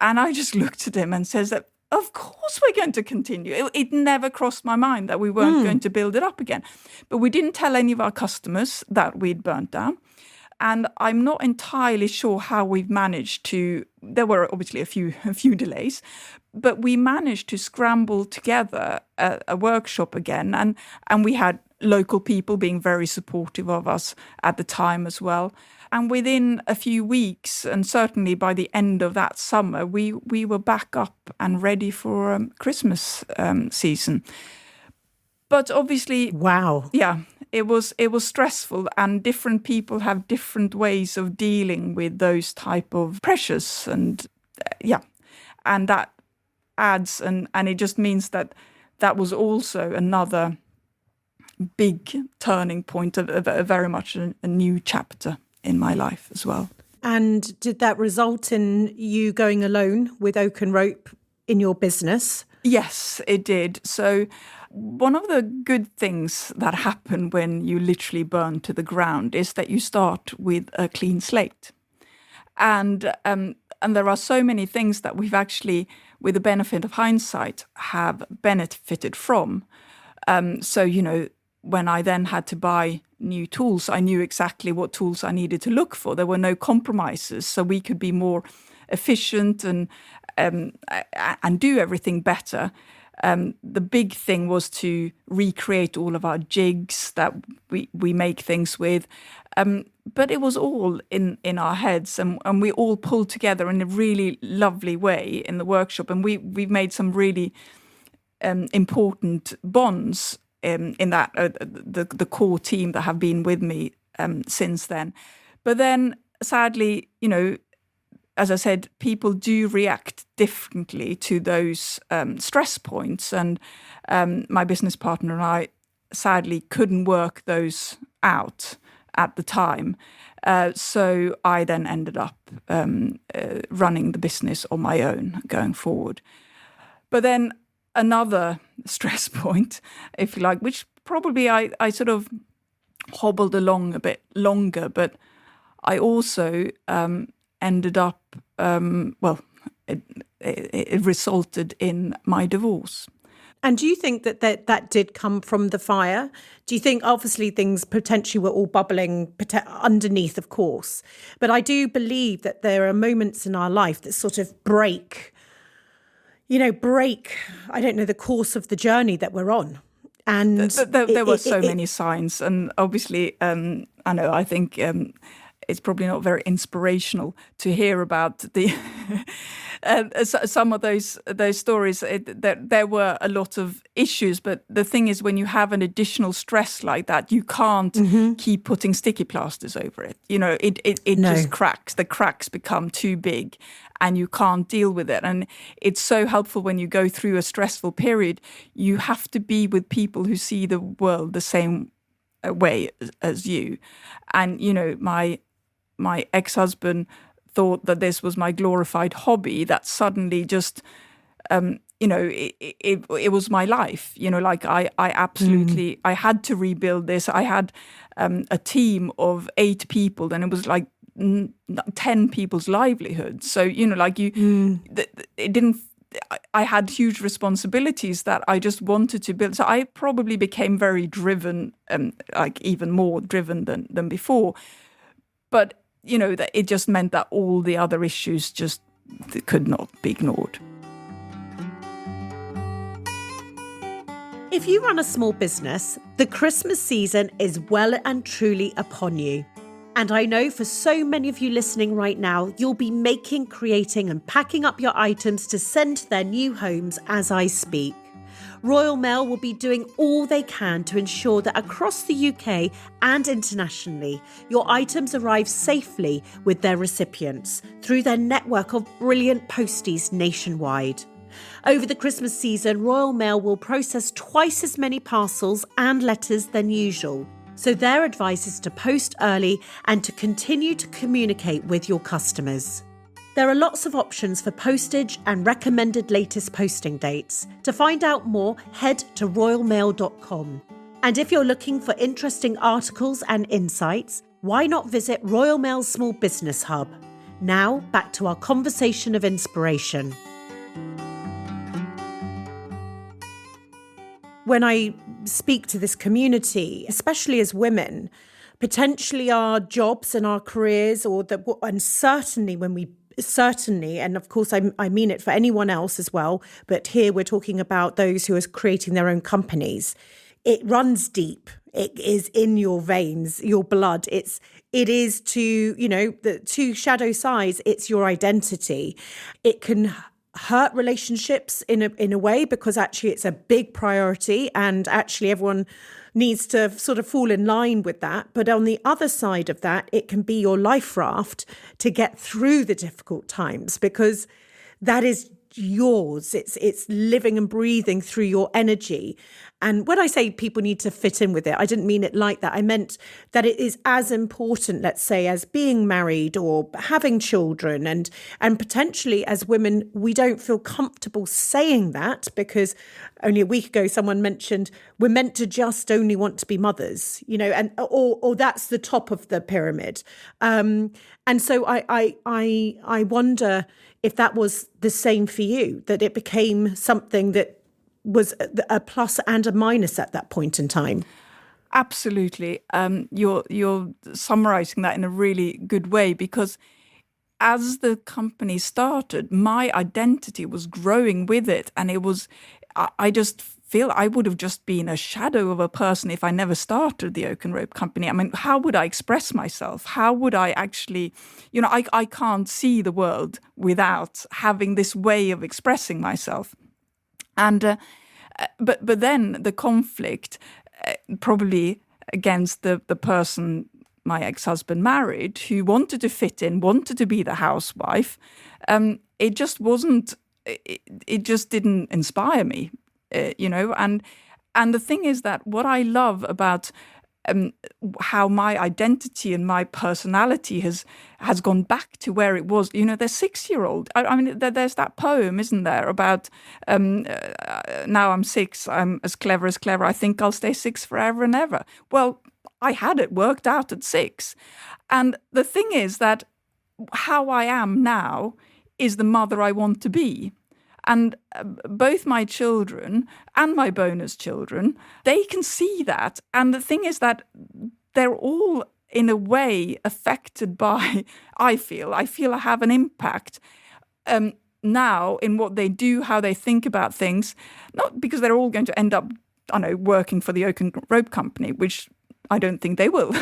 And I just looked at him and says that, of course we're going to continue. It never crossed my mind that we weren't going to build it up again. But we didn't tell any of our customers that we'd burnt down. And I'm not entirely sure how we've managed to, there were obviously a few delays, but we managed to scramble together a workshop again. And we had local people being very supportive of us at the time as well. And within a few weeks, and certainly by the end of that summer, we were back up and ready for Christmas season. But obviously, wow, yeah, it was stressful, and different people have different ways of dealing with those type of pressures, and and that adds, and it just means that was also another big turning point of very much a new chapter in my life as well. And did that result in you going alone with Oak and Rope in your business? Yes, it did. So one of the good things that happen when you literally burn to the ground is that you start with a clean slate. And there are so many things that we've actually, with the benefit of hindsight, have benefited from. So, when I then had to buy new tools, I knew exactly what tools I needed to look for. There were no compromises, so we could be more efficient and do everything better. The big thing was to recreate all of our jigs that we make things with. But it was all in our heads, and we all pulled together in a really lovely way in the workshop. And we've made some really important bonds in that the core team that have been with me since then. But then, sadly, as I said, people do react differently to those stress points. And my business partner and I, sadly, couldn't work those out at the time. So I then ended up running the business on my own going forward. But then another stress point, if you like, which probably I sort of hobbled along a bit longer, but I also ended up, it resulted in my divorce. And do you think that did come from the fire? Do you think, obviously, things potentially were all bubbling underneath, of course, but I do believe that there are moments in our life that sort of break, I don't know, the course of the journey that we're on. And there were so many signs. And obviously, I think it's probably not very inspirational to hear about the some of those stories. There were a lot of issues, but the thing is, when you have an additional stress like that, you can't keep putting sticky plasters over it. It No. just cracks. The cracks become too big, and you can't deal with it. And it's so helpful when you go through a stressful period. You have to be with people who see the world the same way as you. And my ex-husband thought that this was my glorified hobby that suddenly just, it was my life. I absolutely, I had to rebuild this. I had a team of 8 people, and it was like 10 people's livelihood. So, it didn't, I had huge responsibilities that I just wanted to build. So I probably became very driven, even more driven than before. But that it just meant that all the other issues just could not be ignored. If you run a small business, the Christmas season is well and truly upon you. And I know for so many of you listening right now, you'll be making, creating and packing up your items to send to their new homes as I speak. Royal Mail will be doing all they can to ensure that across the UK and internationally, your items arrive safely with their recipients through their network of brilliant posties nationwide. Over the Christmas season, Royal Mail will process twice as many parcels and letters than usual. So their advice is to post early and to continue to communicate with your customers. There are lots of options for postage and recommended latest posting dates. To find out more, head to royalmail.com. And if you're looking for interesting articles and insights, why not visit Royal Mail's Small Business Hub? Now, back to our conversation of inspiration. When I speak to this community, especially as women, potentially our jobs and our careers, and certainly, and of course I mean it for anyone else as well, but here we're talking about those who are creating their own companies. It runs deep. It is in your veins, your blood. It is to shadow size, it's your identity. It can hurt relationships in a way, because actually it's a big priority and actually everyone needs to sort of fall in line with that. But on the other side of that, it can be your life raft to get through the difficult times, because that is yours. It's living and breathing through your energy. And when I say people need to fit in with it, I didn't mean it like that. I meant that it is as important, let's say, as being married or having children. And potentially as women, we don't feel comfortable saying that because only a week ago, someone mentioned we're meant to just only want to be mothers, and or that's the top of the pyramid. And so I wonder if that was the same for you, that it became something that was a plus and a minus at that point in time. Absolutely. You're summarizing that in a really good way, because as the company started, my identity was growing with it. And I just feel I would have just been a shadow of a person if I never started the Oak and Rope Company. I mean, how would I express myself? How would I actually, I can't see the world without having this way of expressing myself. And but then the conflict, probably against the person my ex-husband married, who wanted to fit in, wanted to be the housewife, it just wasn't. It just didn't inspire me, And the thing is that what I love about how my identity and my personality has gone back to where it was. The 6-year-old. I mean, there's that poem, isn't there, about now I'm 6, I'm as clever. I think I'll stay 6 forever and ever. Well, I had it worked out at 6. And the thing is that how I am now is the mother I want to be. And both my children and my bonus children, they can see that. And the thing is that they're all, in a way, affected by, I feel I have an impact now in what they do, how they think about things, not because they're all going to end up, working for the Oak and Rope Company, which I don't think they will.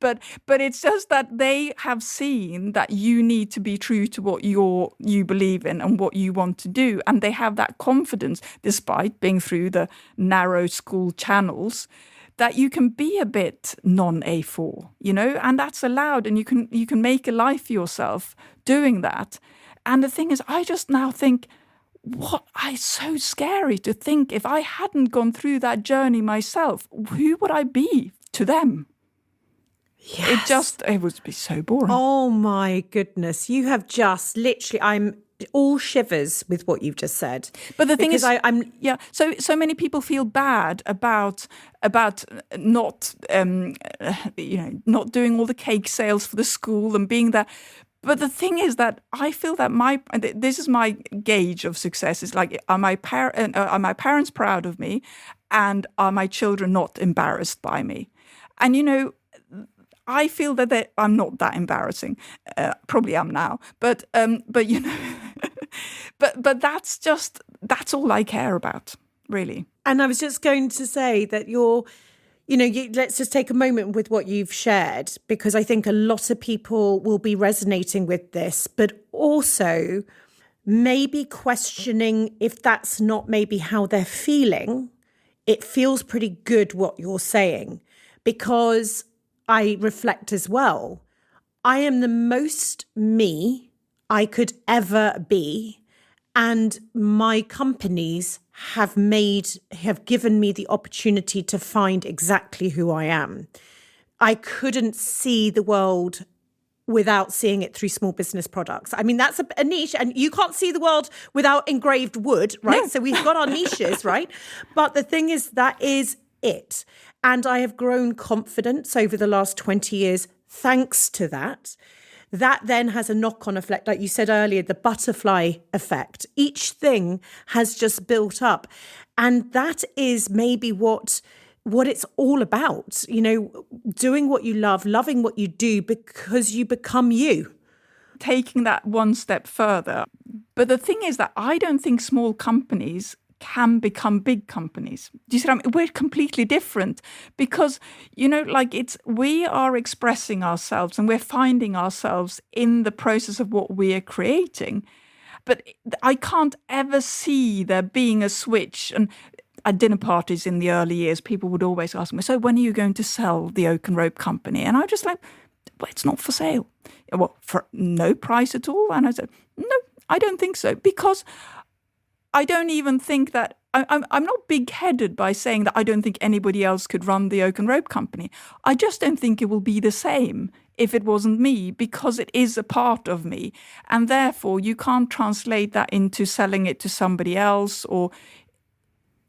but it's just that they have seen that you need to be true to what you believe in and what you want to do. And they have that confidence, despite being through the narrow school channels, that you can be a bit non-A4, and that's allowed. And you can make a life for yourself doing that. And the thing is, I just now think, it's so scary to think if I hadn't gone through that journey myself, who would I be to them? Yes. It would be so boring. Oh my goodness. You have just literally, I'm all shivers with what you've just said. But the thing because is, I'm so many people feel bad about not not doing all the cake sales for the school and being there. But the thing is that I feel that this is my gauge of success. It's like, are my parents proud of me, and are my children not embarrassed by me? And I feel that I'm not that embarrassing. Probably am now, but but that's all I care about, really. And I was just going to say that let's just take a moment with what you've shared, because I think a lot of people will be resonating with this, but also maybe questioning if that's not maybe how they're feeling. It feels pretty good what you're saying, because I reflect as well. I am the most me I could ever be. And my companies have given me the opportunity to find exactly who I am. I couldn't see the world without seeing it through small business products. I mean, that's a niche, and you can't see the world without engraved wood, right? No. So we've got our niches, right? But the thing is, that is it. And I have grown confidence over the last 20 years thanks to that. That then has a knock-on effect, like you said earlier, the butterfly effect. Each thing has just built up. And that is maybe what it's all about, doing what you love, loving what you do, because you become you. Taking that one step further. But the thing is that I don't think small companies can become big companies. Do you see what I mean? We're completely different because, we are expressing ourselves and we're finding ourselves in the process of what we are creating. But I can't ever see there being a switch. And at dinner parties in the early years, people would always ask me, so when are you going to sell the Oak and Rope Company? And I just well, it's not for sale. Well, for no price at all. And I said, no, I don't think so, because I don't even think that I'm not big-headed by saying that I don't think anybody else could run the Oak and Rope company. I just don't think it will be the same if it wasn't me, because it is a part of me. And therefore, you can't translate that into selling it to somebody else, or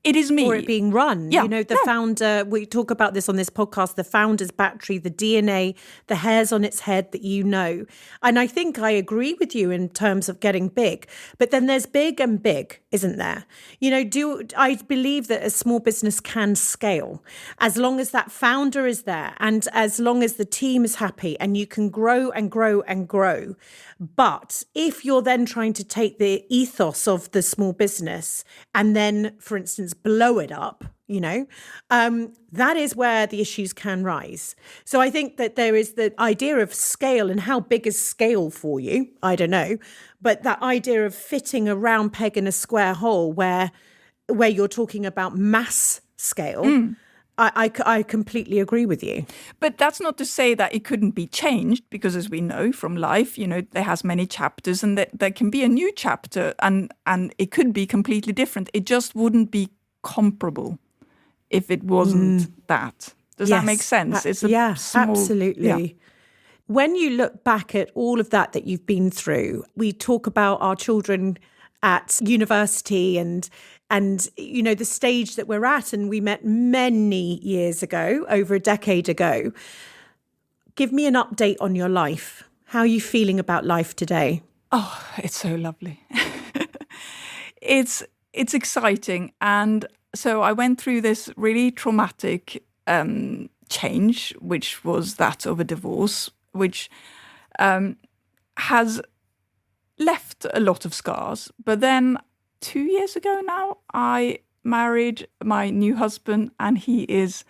it is me. Or it being run. Yeah. You know, the founder, we talk about this on this podcast, the founder's battery, the DNA, the hairs on its head that you know. And I think I agree with you in terms of getting big. But then there's big and big, isn't there? You know, I believe that a small business can scale as long as that founder is there and as long as the team is happy, and you can grow and grow and grow. But if you're then trying to take the ethos of the small business and then, for instance, blow it up, you know, that is where the issues can rise. So I think that there is the idea of scale, and how big is scale for you? I don't know. But that idea of fitting a round peg in a square hole where you're talking about mass scale, I completely agree with you. But that's not to say that it couldn't be changed, because as we know from life, you know, there has many chapters, and that there can be a new chapter, and it could be completely different. It just wouldn't be comparable if it wasn't that. Does that make sense? It's absolutely. Yeah. When you look back at all of that you've been through, we talk about our children at university and you know, the stage that we're at, and we met many years ago, over a decade ago. Give me an update on your life. How are you feeling about life today? Oh, it's so lovely. It's exciting. And so I went through this really traumatic change, which was that of a divorce, which has left a lot of scars. But then 2 years ago now, I married my new husband, and he is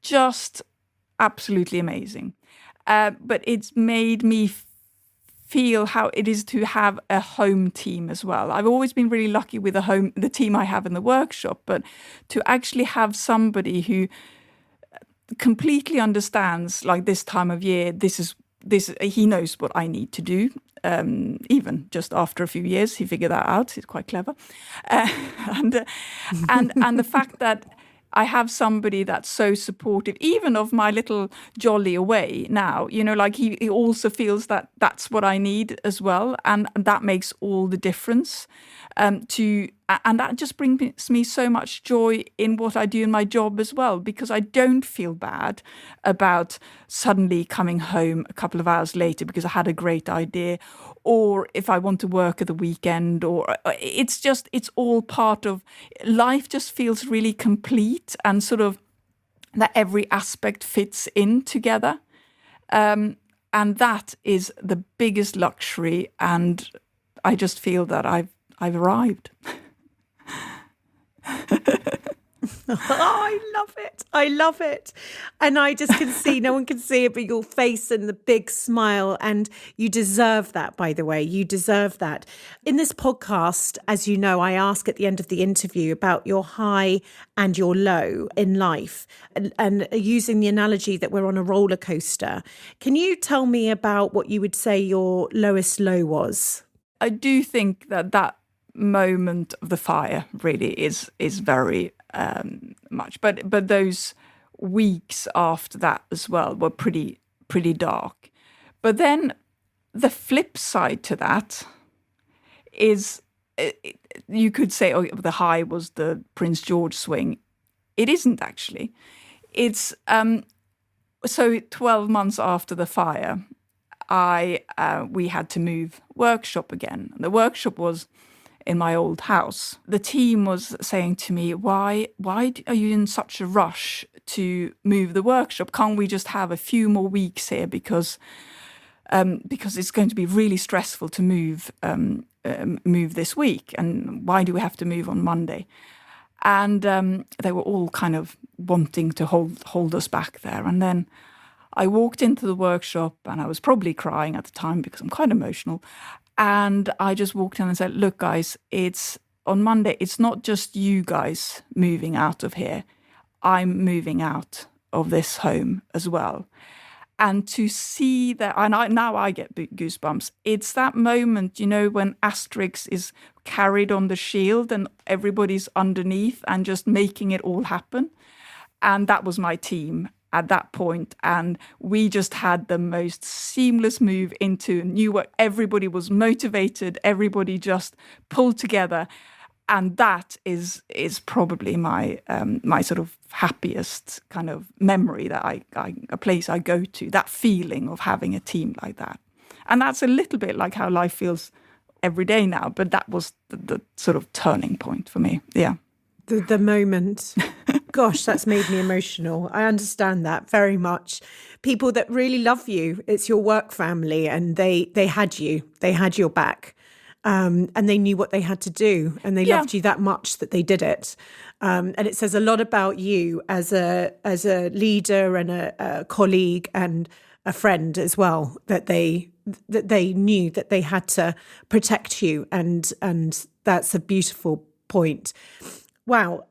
just absolutely amazing. But it's made me feel how it is to have a home team as well. I've always been really lucky with the team I have in the workshop, but to actually have somebody who completely understands, like this time of year, he knows what I need to do. Even just after a few years, he figured that out. He's quite clever, and the fact that I have somebody that's so supportive, even of my little jolly away now. You know, like he also feels that that's what I need as well, and that makes all the difference. And that just brings me so much joy in what I do in my job as well, because I don't feel bad about suddenly coming home a couple of hours later because I had a great idea, or if I want to work at the weekend, or it's all part of life. Just feels really complete, and sort of that every aspect fits in together. And that is the biggest luxury, and I just feel that I've arrived. I love it. I love it. And I just can see, no one can see it, but your face and the big smile. And you deserve that, by the way. You deserve that. In this podcast, as you know, I ask at the end of the interview about your high and your low in life, and using the analogy that we're on a roller coaster. Can you tell me about what you would say your lowest low was? I do think that moment of the fire really is very much, but those weeks after that as well were pretty dark. But then the flip side to that is, you could say, oh, the high was the Prince George swing. It isn't actually. It's so 12 months after the fire, we had to move workshop again. The workshop was in my old house. The team was saying to me, why are you in such a rush to move the workshop? Can't we just have a few more weeks here, because it's going to be really stressful to move this week, and why do we have to move on Monday? And they were all kind of wanting to hold us back there. And then I walked into the workshop, and I was probably crying at the time because I'm quite emotional. And I just walked in and said, look, guys, it's on Monday. It's not just you guys moving out of here. I'm moving out of this home as well. And to see that, and now I get goosebumps. It's that moment, when Asterix is carried on the shield and everybody's underneath and just making it all happen. And that was my team at that point. And we just had the most seamless move into new work. Everybody was motivated. Everybody just pulled together. And that is probably my my sort of happiest kind of memory, that a place I go to, that feeling of having a team like that. And that's a little bit like how life feels every day now. But that was the sort of turning point for me. Yeah. The moment. Gosh, that's made me emotional. I understand that very much. People that really love you, it's your work family, and they had you. They had your back. And they knew what they had to do, and they loved you that much that they did it. And it says a lot about you as a leader and a colleague and a friend as well, that they knew that they had to protect you, and that's a beautiful point. Wow,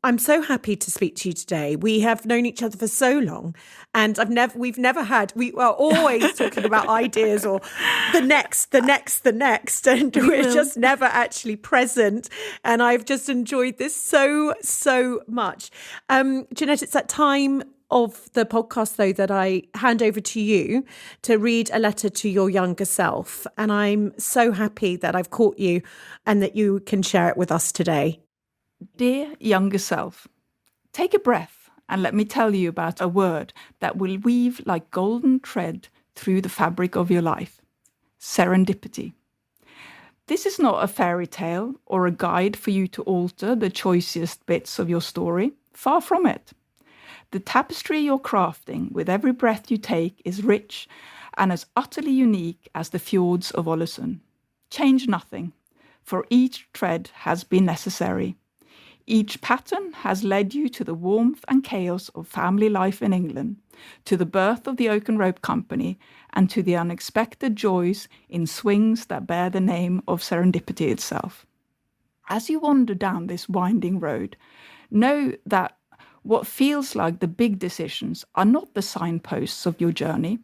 I'm so happy to speak to you today. We have known each other for so long, and we are always talking about ideas or the next, and we're just never actually present. And I've just enjoyed this so much. Jeanette, it's that time of the podcast, though, that I hand over to you to read a letter to your younger self. And I'm so happy that I've caught you and that you can share it with us today. Dear younger self, take a breath and let me tell you about a word that will weave like golden thread through the fabric of your life. Serendipity. This is not a fairy tale or a guide for you to alter the choicest bits of your story. Far from it. The tapestry you're crafting with every breath you take is rich and as utterly unique as the fjords of Ålesund. Change nothing, for each thread has been necessary. Each pattern has led you to the warmth and chaos of family life in England, to the birth of the Oaken Rope Company, and to the unexpected joys in swings that bear the name of serendipity itself. As you wander down this winding road, know that what feels like the big decisions are not the signposts of your journey.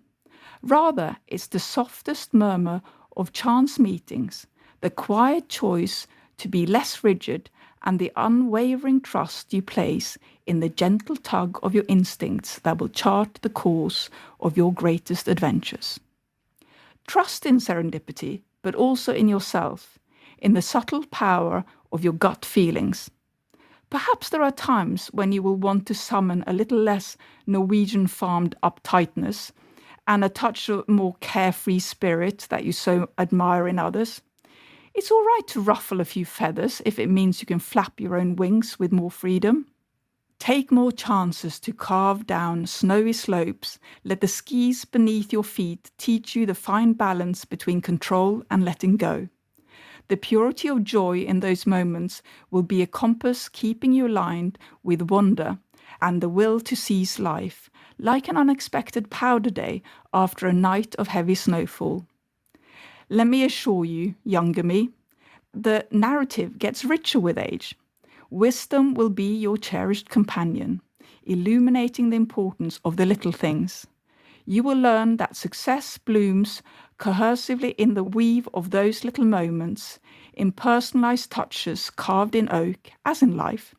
Rather, it's the softest murmur of chance meetings, the quiet choice to be less rigid, and the unwavering trust you place in the gentle tug of your instincts that will chart the course of your greatest adventures. Trust in serendipity, but also in yourself, in the subtle power of your gut feelings. Perhaps there are times when you will want to summon a little less Norwegian farmed uptightness and a touch of more carefree spirit that you so admire in others. It's all right to ruffle a few feathers if it means you can flap your own wings with more freedom. Take more chances to carve down snowy slopes. Let the skis beneath your feet teach you the fine balance between control and letting go. The purity of joy in those moments will be a compass keeping you aligned with wonder and the will to seize life, like an unexpected powder day after a night of heavy snowfall. Let me assure you, younger me, the narrative gets richer with age. Wisdom will be your cherished companion, illuminating the importance of the little things. You will learn that success blooms cohesively in the weave of those little moments, in personalized touches carved in oak, as in life.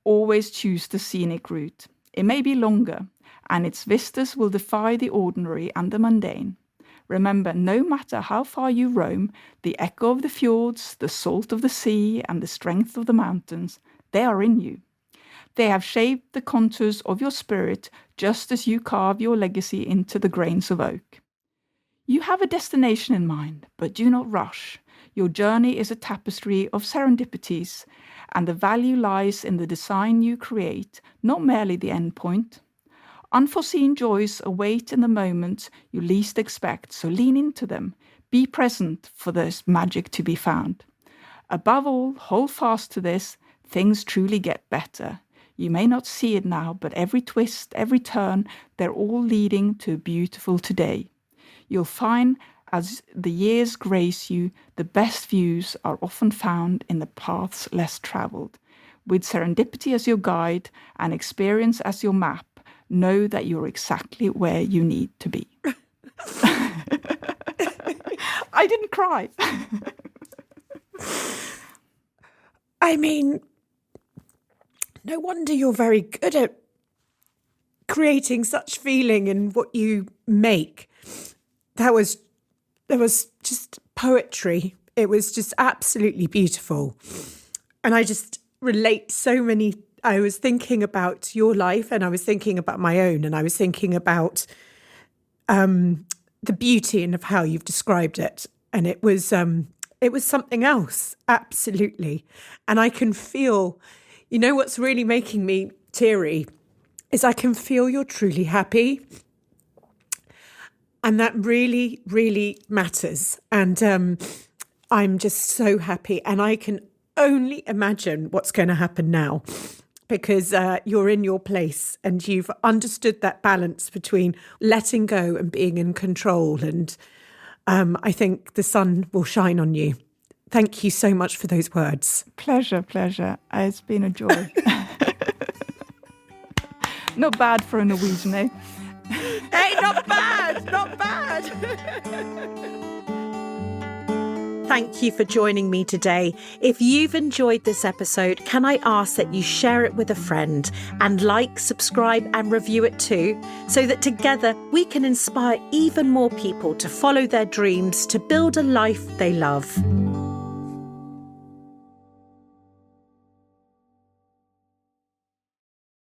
Always choose the scenic route. It may be longer, and its vistas will defy the ordinary and the mundane. Remember, no matter how far you roam, the echo of the fjords, the salt of the sea, and the strength of the mountains, they are in you. They have shaped the contours of your spirit just as you carve your legacy into the grains of oak. You have a destination in mind, but do not rush. Your journey is a tapestry of serendipities, and the value lies in the design you create, not merely the end point. Unforeseen joys await in the moments you least expect, so lean into them. Be present for this magic to be found. Above all, hold fast to this, things truly get better. You may not see it now, but every twist, every turn, they're all leading to a beautiful today. You'll find as the years grace you, the best views are often found in the paths less traveled. With serendipity as your guide and experience as your map, know that you're exactly where you need to be. I didn't cry. I mean, no wonder you're very good at creating such feeling in what you make. There was just poetry. It was just absolutely beautiful. And I just relate so many. I was thinking about your life and I was thinking about my own, and I was thinking about the beauty and of how you've described it. And it was something else, absolutely. And I can feel, what's really making me teary is I can feel you're truly happy. And that really, really matters. And I'm just so happy. And I can only imagine what's going to happen now, because you're in your place and you've understood that balance between letting go and being in control. And I think the sun will shine on you. Thank you so much for those words. Pleasure. It's been a joy. Not bad for a Norwegian, eh? Hey, not bad. Thank you for joining me today. If you've enjoyed this episode, can I ask that you share it with a friend and like, subscribe and review it too, so that together we can inspire even more people to follow their dreams, to build a life they love.